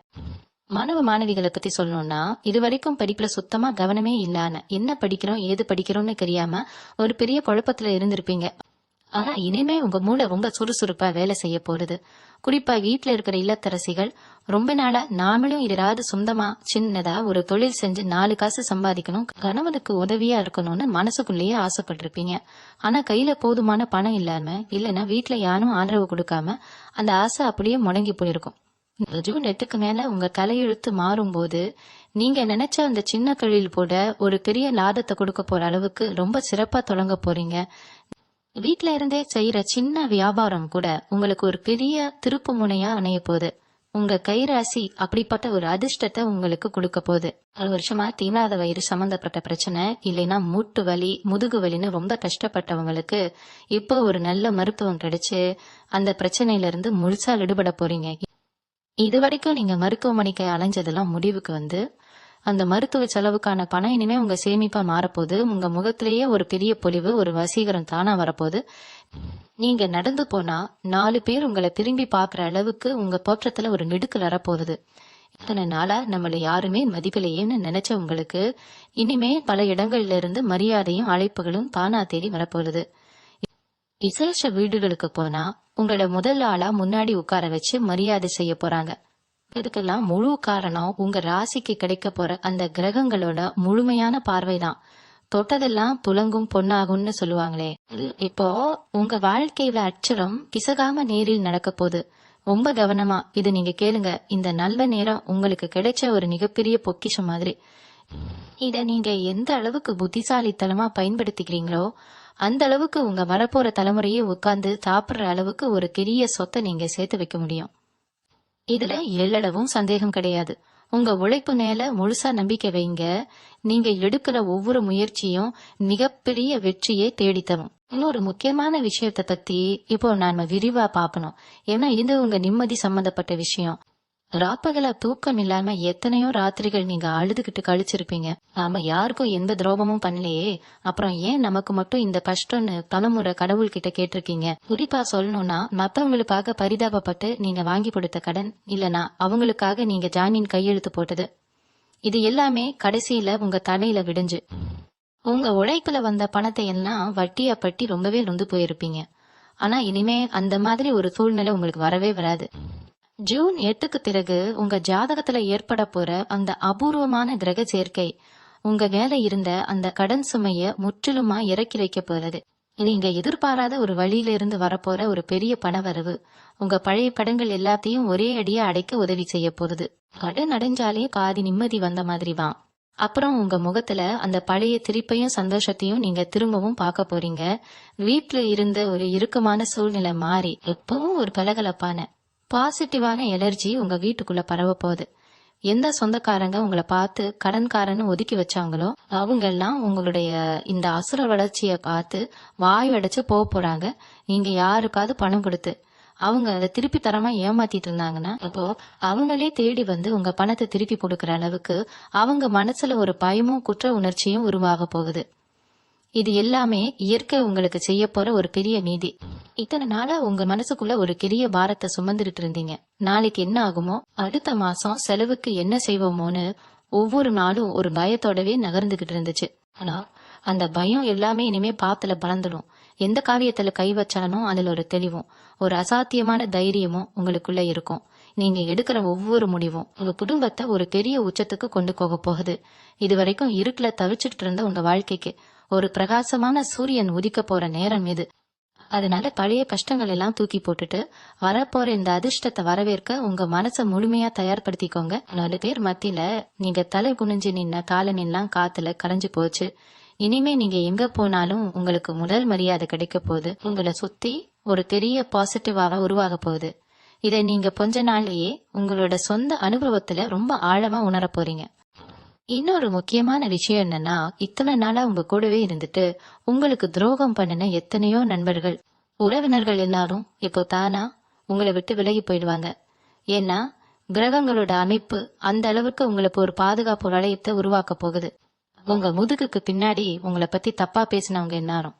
மாணவ மாணவிகளை பத்தி சொல்லணும்னா, இதுவரைக்கும் படிப்புல சுத்தமா கவனமே இல்லாம என்ன படிக்கிறோம் ஏது படிக்கிறோம்னு தெரியாம ஒரு பெரிய குழப்பத்துல இருந்திருப்பீங்க. ஆனா இனிமே உங்க மூளை ரொம்ப சுறுசுறுப்பா வேலை செய்ய போறது. குறிப்பா வீட்டுல இருக்கிற இல்லத்தரசிகள் ரொம்ப நாளா நாமளும் ஏதாவது சொந்தமா சின்னதா ஒரு தொழில் செஞ்சு 4 காசு சம்பாதிக்கணும், கணவனுக்கு உதவியா இருக்கணும்னு மனசுக்குள்ளேயே ஆசைப்பட்டிருப்பீங்க. ஆனா கையில போதுமான பணம் இல்லாம இல்லைன்னா வீட்டுல யாரும் ஆதரவு கொடுக்காம அந்த ஆசை அப்படியே முடங்கி போயிருக்கும். இந்த ஜூன் 8க்கு மேல உங்க தலையெழுத்து மாறும்போது நீங்க நினைச்ச அந்த சின்ன தொழில் போட ஒரு பெரிய லாபத்தை கொடுக்க போற அளவுக்கு ரொம்ப சிறப்பா தொடங்க போறீங்க. வீட்டுல இருந்தே செய்யற சின்ன வியாபாரம் கூட உங்களுக்கு ஒரு பெரிய திருப்பு முனையா அமைய போகுது. உங்க கைராசி அப்படிப்பட்ட ஒரு அதிர்ஷ்டத்தை உங்களுக்கு கொடுக்க போகுது. 1 வருஷமா தீராத வயிறு சம்பந்தப்பட்ட பிரச்சனை இல்லைன்னா மூட்டு வலி முதுகு வலின்னு ரொம்ப கஷ்டப்பட்டவங்களுக்கு இப்போ ஒரு நல்ல மருத்துவம் கிடைச்சு அந்த பிரச்சனையில இருந்து முழுசா விடுபட போறீங்க. இது வரைக்கும் நீங்க மருத்துவமனைக்கு அலைஞ்சதெல்லாம் முடிவுக்கு வந்து அந்த மருத்துவ செலவுக்கான பணம் இனிமே உங்க சேமிப்பா மாறப்போகுது. உங்க முகத்திலேயே ஒரு பெரிய பொலிவு ஒரு வசீகரம் தானா வரப்போகுது. நீங்க நடந்து போனா 4 பேர் உங்களை திரும்பி பாக்குற அளவுக்கு உங்க தோற்றத்துல ஒரு நெடுக்கல் வரப்போகுது. இத்தனை நாளா நம்மள யாருமே மதிப்பிலையேன்னு நினைச்ச உங்களுக்கு இனிமே பல இடங்கள்ல இருந்து மரியாதையும் அழைப்புகளும் தானா தேடி வரப்போகுது. விசேஷ வீடுகளுக்கு போனா உங்களோட முதல் ஆளா முன்னாடி உட்கார வச்சு மரியாதை செய்ய போறாங்க. இதுக்கெல்லாம் முழு காரணம் உங்க ராசிக்கு கிடைக்க போற அந்த கிரகங்களோட முழுமையான பார்வைதான். தொட்டதெல்லாம் துலங்கும் பொன்னாகும்னு சொல்லுவாங்களே, இப்போ உங்க வாழ்க்கையில அச்சரம் பிசகாம நேரில் நடக்க போகுது. ரொம்ப கவனமா இது நீங்க கேளுங்க. இந்த நல்ல நேரம் உங்களுக்கு கிடைச்ச ஒரு மிகப்பெரிய பொக்கிஷம் மாதிரி. இத நீங்க எந்த அளவுக்கு புத்திசாலித்தனமா பயன்படுத்திக்கிறீங்களோ அந்த அளவுக்கு உங்க வரப்போற தலைமுறையே உட்கார்ந்து சாப்பிடுற அளவுக்கு ஒரு பெரிய சொத்தை நீங்க சேர்த்து வைக்க முடியும். இதுல எல்லளவும் சந்தேகம் கிடையாது. உங்க உழைப்பு மேல முழுசா நம்பிக்கை வைங்க. நீங்க எடுக்கிற ஒவ்வொரு முயற்சியும் மிகப்பெரிய வெற்றியை தேடித்தரும். இன்னொரு முக்கியமான விஷயத்த பத்தி இப்போ நாம விரிவா பாக்கணும். ஏன்னா இது உங்க நிம்மதி சம்பந்தப்பட்ட விஷயம். ராப்பகல தூக்கம் இல்லாம எத்தனையோ ராத்திரிகள் நீங்க அழுதுகிட்டு கழிச்சிருப்பீங்க. நாம யாருக்கும் எந்த துரோகமும் பண்ணலையே, அப்புறம் ஏன் நமக்கு மட்டும் இந்த கஷ்டம்னு பலமுறை கடவுள் கிட்ட கேட்டிருக்கீங்க. குறிப்பா சொல்லணும்னா மத்தவங்களுக்காக பரிதாபப்பட்டு நீங்க வாங்கி கொடுத்த கடன் இல்லனா அவங்களுக்காக நீங்க ஜாமீன் கையெழுத்து போட்டது, இது எல்லாமே கடைசியில உங்க தலையில விடிஞ்சு உங்க உழைப்புல வந்த பணத்தை எல்லாம் வட்டியா பட்டி ரொம்பவே நொந்து போயிருப்பீங்க. ஆனா இனிமே அந்த மாதிரி ஒரு சூழ்நிலை உங்களுக்கு வரவே வராது. ஜூன் 8க்கு பிறகு உங்க ஜாதகத்துல ஏற்பட போற அந்த அபூர்வமான கிரக சேர்க்கை உங்க மேல இருந்த அந்த கடன் சுமைய முற்றிலுமா இறக்கி வைக்க போறது. நீங்க எதிர்பாராத ஒரு வழியில இருந்து வரப்போற ஒரு பெரிய பணவரவு உங்க பழைய கடன்கள் எல்லாத்தையும் ஒரே அடியா அடைக்க உதவி செய்ய போகுது. கடன் அடைஞ்சாலே பாதி நிம்மதி வந்த மாதிரி தான். அப்புறம் உங்க முகத்துல அந்த பழைய சிரிப்பையும் சந்தோஷத்தையும் நீங்க திரும்பவும் பார்க்க போறீங்க. வீட்டுல இருந்த ஒரு இறுக்கமான சூழ்நிலை மாறி எப்பவும் ஒரு கலகலப்பான பாசிட்டிவான எனர்ஜி உங்க வீட்டுக்குள்ள பரவ போகுது. எந்த சொந்தக்காரங்க உங்களை பார்த்து கடன்காரன்னு ஒதுக்கி வச்சாங்களோ அவங்க எல்லாம் உங்களுடைய இந்த அசுர வளர்ச்சிய பார்த்து வாய் அடைச்சு போறாங்க. நீங்க யாருக்காவது பணம் கொடுத்து அவங்க அதை திருப்பி தரமா ஏமாத்திட்டு இருந்தாங்கன்னா அப்போ அவங்களே தேடி வந்து உங்க பணத்தை திருப்பி கொடுக்கற அளவுக்கு அவங்க மனசுல ஒரு பயமும் குற்ற உணர்ச்சியும் உருவாக போகுது. இது எல்லாமே இயற்கை உங்களுக்கு செய்ய போற ஒரு பெரிய நீதி. இத்தனை நாளா உங்க மனசுக்குள்ள ஒரு பெரிய பாரத்தை சுமந்துட்டு இருந்தீங்க. நாளைக்கு என்ன ஆகுமோ, அடுத்த மாசம் செலவுக்கு என்ன செய்வோமோன்னு ஒவ்வொரு நாளும் ஒரு பயத்தோடவே நகர்ந்துகிட்டு இருந்துச்சு. ஆனா அந்த பயம் எல்லாமே இனிமே பாத்துல பலந்துடும். எந்த காரியத்துல கை வச்சாலும் அதுல ஒரு தெளிவும் ஒரு அசாத்தியமான தைரியமும் உங்களுக்குள்ள இருக்கும். நீங்க எடுக்கிற ஒவ்வொரு முடிவும் உங்க குடும்பத்தை ஒரு பெரிய உச்சத்துக்கு கொண்டு போக போகுது. இது வரைக்கும் இருட்டுல தவிச்சிட்டு இருந்த உங்க வாழ்க்கைக்கு ஒரு பிரகாசமான சூரியன் உதிக்க போற நேரம் இது. அதனால பழைய கஷ்டங்கள் எல்லாம் தூக்கி போட்டுட்டு வரப்போற இந்த அதிர்ஷ்டத்தை வரவேற்க உங்க மனசை முழுமையா தயார்படுத்திக்கோங்க. 4 பேர் மத்தியில நீங்க தலை குனிஞ்சு நின்ன காலனெல்லாம் காத்துல கரைஞ்சு போச்சு. இனிமே நீங்க எங்க போனாலும் உங்களுக்கு முதல் மரியாதை கிடைக்க போகுது. உங்களை சுத்தி ஒரு பெரிய பாசிட்டிவாக உருவாக போகுது. இதை நீங்க கொஞ்ச நாள்லயே உங்களோட சொந்த அனுபவத்துல ரொம்ப ஆழமா உணர போறீங்க. இன்னொரு முக்கியமான விஷயம் என்னன்னா, இத்தனை நாளா உங்க கூடவே இருந்துட்டு உங்களுக்கு துரோகம் பண்ணின எத்தனையோ நண்பர்கள் உறவினர்கள் எல்லாரும் இப்போ தானா உங்களை விட்டு விலகி போயிடுவாங்க. ஏன்னா கிரகங்களோட அமைப்பு அந்த அளவுக்கு உங்களுக்கு ஒரு பாதுகாப்பு வளையத்தை உருவாக்க போகுது. உங்க முதுகுக்கு பின்னாடி உங்களை பத்தி தப்பா பேசினவங்க எல்லாரும்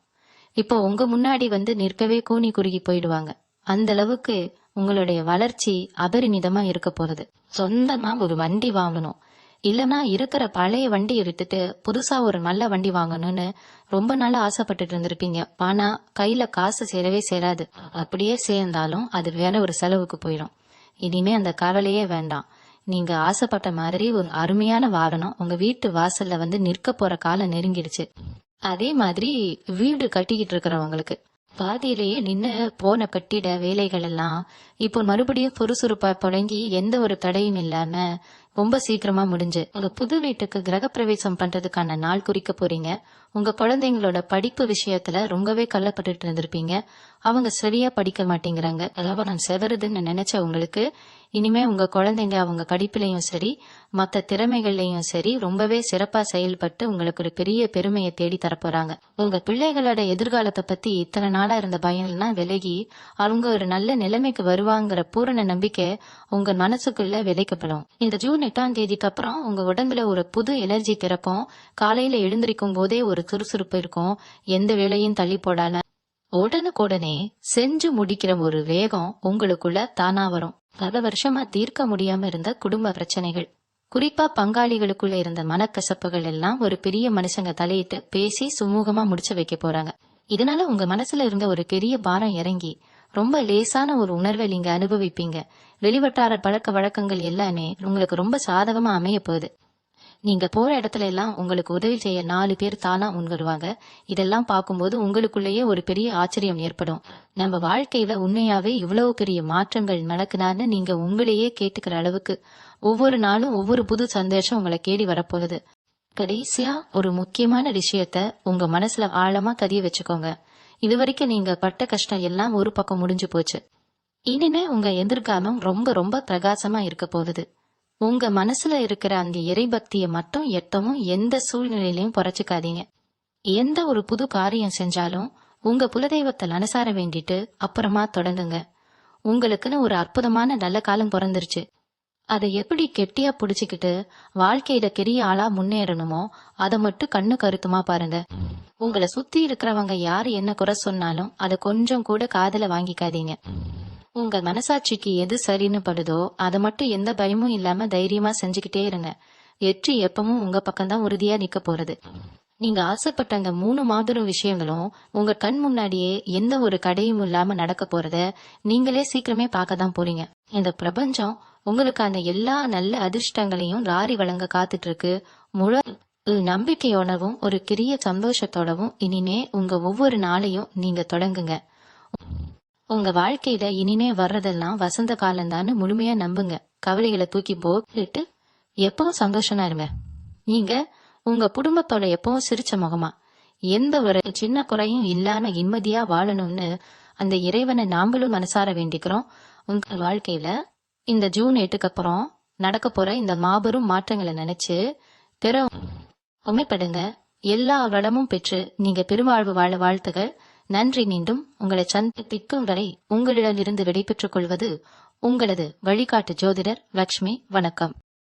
இப்போ உங்க முன்னாடி வந்து நிற்கவே கூனி குறுகி போயிடுவாங்க. அந்த அளவுக்கு உங்களுடைய வளர்ச்சி அபரிமிதமா இருக்க போறது. சொந்தமா ஒரு வண்டி வாங்கணும், இல்லனா இருக்கிற பழைய வண்டியை விட்டுட்டு புதுசா ஒரு நல்ல வண்டி வாங்கணும்னு ரொம்ப நாளா ஆசைப்பட்டுட்டு இருந்திருப்பீங்க. ஆனா கையில காசு சேரவே சேராது. அப்படியே சேர்ந்தாலும் அது வேற ஒரு செலவுக்கு போயிடும். இனிமே அந்த கவலையே வேண்டாம். நீங்க ஆசைப்பட்ட மாதிரி ஒரு அருமையான வாகனம் உங்க வீட்டு வாசல்ல வந்து நிற்க போற காலம் நெருங்கிடுச்சு. அதே மாதிரி வீடு கட்டிக்கிட்டு இருக்கிறவங்களுக்கு பாதியிலேயே நின்னு போன கட்டிட வேலைகள் எல்லாம் இப்போ மறுபடியும் சுறுசுறுப்பா தொடங்கி எந்த ஒரு தடையும் இல்லாம ரொம்ப சீக்கிரமா முடிஞ்சு உங்க புது வீட்டுக்கு கிரகப்பிரவேசம் பண்றதுக்கான நாள் குறிக்க போறீங்க. உங்க குழந்தைங்களோட படிப்பு விஷயத்துல ரொம்பவே கள்ளப்பட்டு இருந்திருப்பீங்க. அவங்க சரியா படிக்க மாட்டேங்கிறாங்க, அதாவது நான் செவருதுன்னு நினைச்ச உங்களுக்கு இனிமே உங்க குழந்தைங்க அவங்க படிப்புலயும் சரி மத்த திறமைகள்லயும் சரி ரொம்பவே சிறப்பா செயல்பட்டு உங்களுக்கு ஒரு பெரிய பெருமையை தேடி தரப்போறாங்க. உங்க பிள்ளைகளோட எதிர்காலத்தை பத்தி இத்தனை நாளா இருந்த பயம்லாம் விலகி அவங்க ஒரு நல்ல நிலைமைக்கு வருவாங்கிற பூரண நம்பிக்கை உங்க மனசுக்குள்ள விதைக்கப்படும். இந்த ஜூன் 8ஆம் தேதிக்கு அப்புறம் உங்க உடம்புல ஒரு புது எனர்ஜி பிறக்கும். காலையில எழுந்திருக்கும் போதே ஒரு சுறுசுறுப்பு இருக்கும். எந்த வேலையும் தள்ளி போடாம உடனுக்குடனே செஞ்சு முடிக்கிற ஒரு வேகம் உங்களுக்குள்ள தானா வரும். பல வருஷமா தீர்க்க முடியாம இருந்த குடும்ப பிரச்சனைகள், குறிப்பா பங்காளிகளுக்குள்ள இருந்த மனக்கசப்புகள் எல்லாம் ஒரு பெரிய மனுஷங்க தலையிட்டு பேசி சுமூகமா முடிச்சு வைக்க போறாங்க. இதனால உங்க மனசுல இருந்த ஒரு பெரிய பாரம் இறங்கி ரொம்ப லேசான ஒரு உணர்வை நீங்க அனுபவிப்பீங்க. வெளிவட்டார பழக்க வழக்கங்கள் எல்லாமே உங்களுக்கு ரொம்ப சாதகமா அமைய போகுது. நீங்க போற இடத்துல எல்லாம் உங்களுக்கு உதவி செய்ய 4 பேர் தானா முன் வருவாங்க. இதெல்லாம் பார்க்கும்போது உங்களுக்குள்ளேயே ஒரு பெரிய ஆச்சரியம் ஏற்படும். நம்ம வாழ்க்கையில உண்மையாவே இவ்வளவு பெரிய மாற்றங்கள் நடக்குதான்னு நீங்க உங்களையே கேட்டுக்கிற அளவுக்கு ஒவ்வொரு நாளும் ஒவ்வொரு புது சந்தோஷம் உங்களை தேடி வரப்போகுது. கடைசியா ஒரு முக்கியமான விஷயத்த உங்க மனசுல ஆழமா பதிய வச்சுக்கோங்க. இதுவரைக்கும் நீங்க பட்ட கஷ்டம் எல்லாம் ஒரு பக்கம் முடிஞ்சு போச்சு. இனிமே உங்க எதிர்காலம் ரொம்ப ரொம்ப பிரகாசமா இருக்க போகுது. உங்க மனசுல இருக்கிற அந்த இறைபக்திய மட்டும் எட்டவும் எந்த சூழ்நிலையிலையும் குறைச்சிக்காதீங்க. எந்த ஒரு புது காரியம் செஞ்சாலும் உங்க குலதெய்வத்தை மனசார வேண்டிட்டு அப்புறமா தொடங்குங்க. உங்களுக்குன்னு ஒரு அற்புதமான நல்ல காலம் பிறந்துருச்சு. அதை எப்படி கெட்டியா புடிச்சுக்கிட்டு வாழ்க்கையில பெரிய ஆளா முன்னேறணுமோ அதை மட்டும் கண்ணு கருத்துமா பாருங்க. உங்களை சுத்தி இருக்கிறவங்க யாரு என்ன குறை சொன்னாலும் அதை கொஞ்சம் கூட காதுல வாங்கிக்காதீங்க. உங்க மனசாட்சிக்கு எது சரின்னு படுதோ அதை மட்டும் எந்த பயமும் இல்லாம தைரியமா செஞ்சுக்கிட்டே இருங்க. வெற்றி எப்பவும் உங்க பக்கம்தான் உறுதியா நிக்க போறது. நீங்க ஆசைப்பட்ட அந்த 3 மாபெரும் விஷயங்களும் உங்க கண் முன்னாடியே எந்த ஒரு தடையும் இல்லாம நடக்க போறத நீங்களே சீக்கிரமே பார்க்க தான் போறீங்க. இந்த பிரபஞ்சம் உங்களுக்கு அந்த எல்லா நல்ல அதிர்ஷ்டங்களையும் லாரி வழங்க காத்துட்டு இருக்கு. முழு நம்பிக்கையோடவும் ஒரு பெரிய சந்தோஷத்தோடவும் இனிமே உங்க ஒவ்வொரு நாளையும் நீங்க தொடங்குங்க. உங்க வாழ்க்கையில இனிமே வர்றதெல்லாம் வசந்த காலம்தான்னு முழுமையா நம்புங்க. கவலைகளை தூக்கி போட்டுட்டு எப்பவும் சந்தோஷமா இருங்க. நீங்க உங்க குடும்பத்தோட எப்பவும் சிரிச்ச முகமா எந்த ஒரு சின்ன குறையும் இல்லாம நிம்மதியா வாழணும்னு அந்த இறைவனை நாமளும் மனசார வேண்டிக்கிறோம். உங்க வாழ்க்கையில இந்த ஜூன் 8க்கு அப்புறம் நடக்க போற இந்த மாபெரும் மாற்றங்களை நினைச்சு உமைப்படுங்க. எல்லா வளமும் பெற்று நீங்க பெருவாழ்வு வாழ வாழ்த்துகள். நன்றி. மீண்டும் உங்களை சந்திக்கும் வரை உங்களிடமிருந்து விடைபெற்றுக் கொள்வது உங்களது வழிகாட்டு ஜோதிடர் லக்ஷ்மி. வணக்கம்.